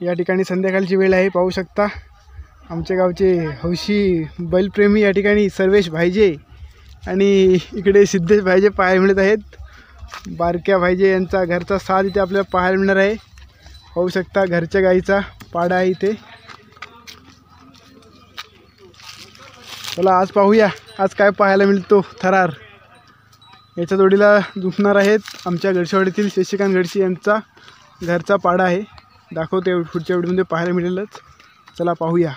या ठिकाणी संध्याकाळची वेळ आहे, पाहू शकता आमच्या गावचे हौशी बैलप्रेमी या ठिकाणी सर्वेश भाईजे आणि इकडे सिद्धेश भाईजे पाहायला मिळत आहेत। बारक्या भाईजे यांचा घरचा साज इथे आपल्याला पाहायला मिळणार आहे। पाहू शकता घरच्या गाईचा पाडा आहे इथे। चला आज पाहूया आज काय पाहायला मिळतो। थरार याच्या जोडीला झुकणार आहेत आमच्या गडशेवाडीतील शशिकांत गडशी यांचा घरचा पाडा आहे। दाखवते पुढच्या व्हिडिओमध्ये पाहायला मिळेलच। चला पाहूया।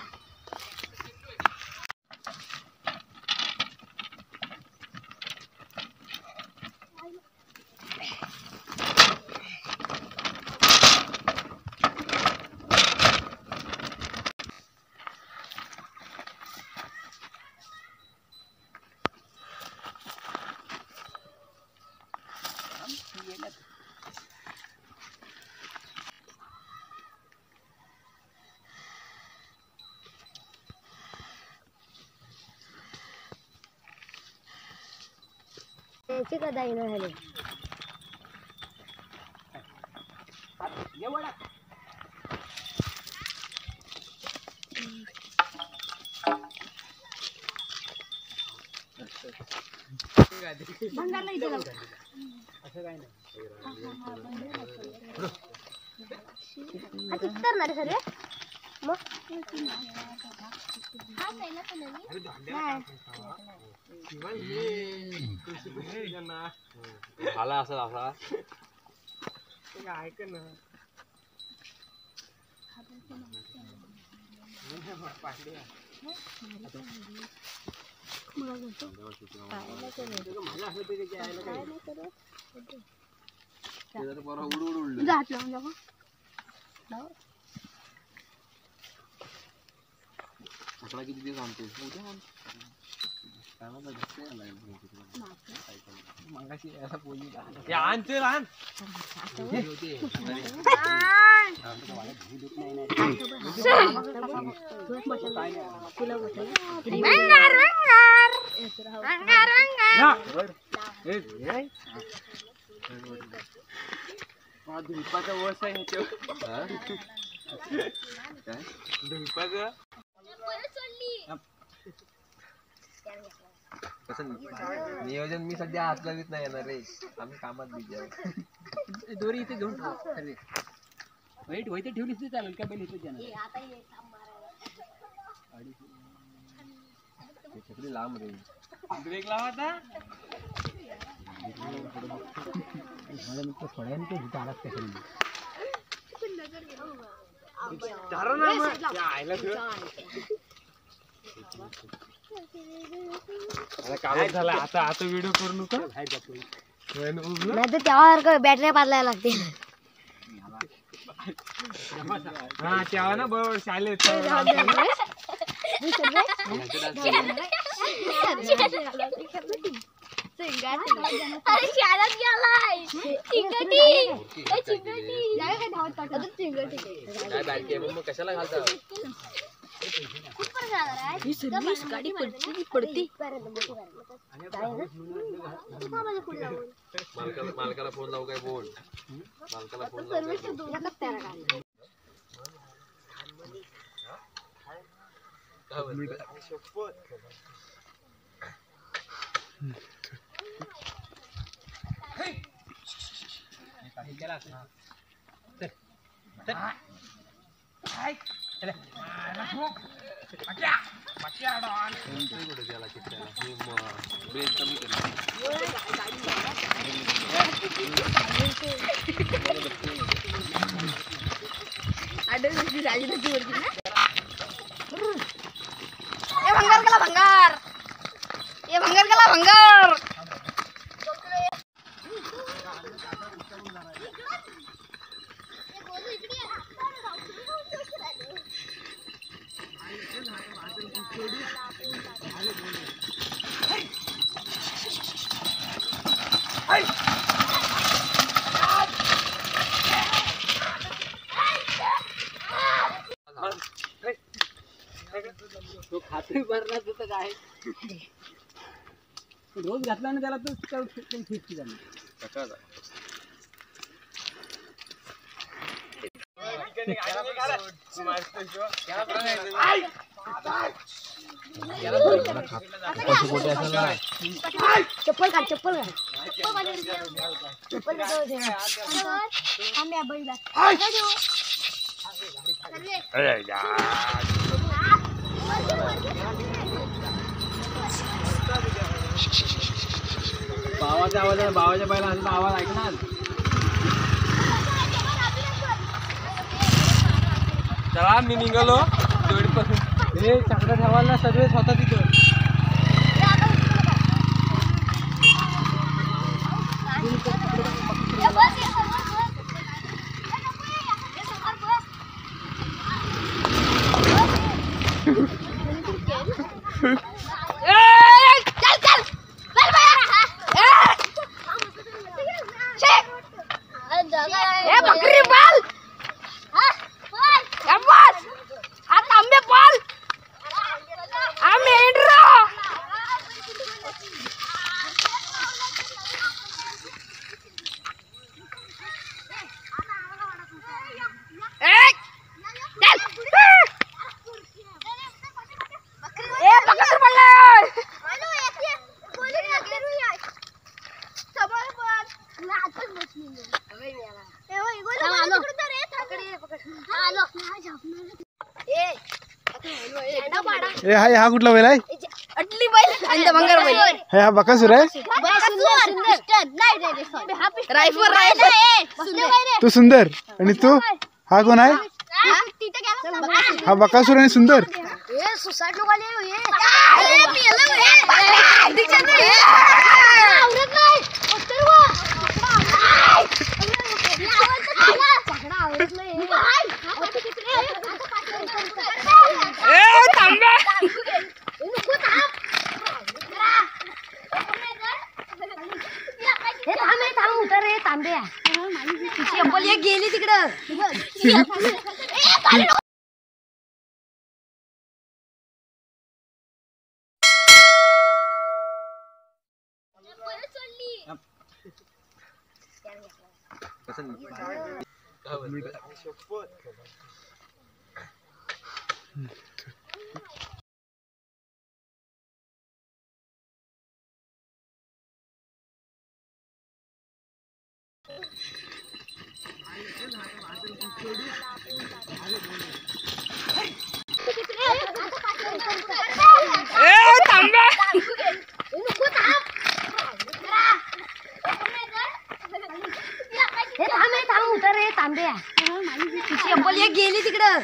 याची का दाई नाही झाली भंगारला इथे असं काय नाही आता करणार सर मग आला असा असा ऐक ना आकडा किती दिवस आणतो धुपाचा वस आहे धुपाचं नियोजन मी सध्या हात लावित नाही येणार रे आम्ही कामात बिझी आहोत दोरी इथे घेऊन वाईट वैते ठेवलीस ते चालेल का बैल इथे जाणार छकडी लांब रे ब्रेक लावा आता थोड्या ते इथे आलाच काय झालं आता आता व्हिडिओ करू नका नाही तर त्यावर बॅटरी बदलायला लागते हा तेव्हा ना बरोबर शाळेत कशाला घालता गाडी पडती मालकाला फोन लावू काय बोल मालकाला फोन भंगार तो खात्री भरला तर काय रोज घातला ना त्याला तर फिफ्टी झाली चप्पल काढ चप्पल चप्पल आम्ही बैला भावाच्या आवाजाने भावाच्या पहिला आवाज ऐकणार. चला मी निघालो जोडीपासून. हे चांगलं ठेवायला ना सगळे स्वतः तिथं. बकरी पाल आंबे पाल आम्ही हा कुठला बैल आहे? अटली बैल आणि बंगार बैल हा बकासूर आहे. तू सुंदर आणि तू हा कोण आहे? हा बकासूर आणि सुंदर. तांब्या गेली तिकडं. तांब्या गेली तिकडं.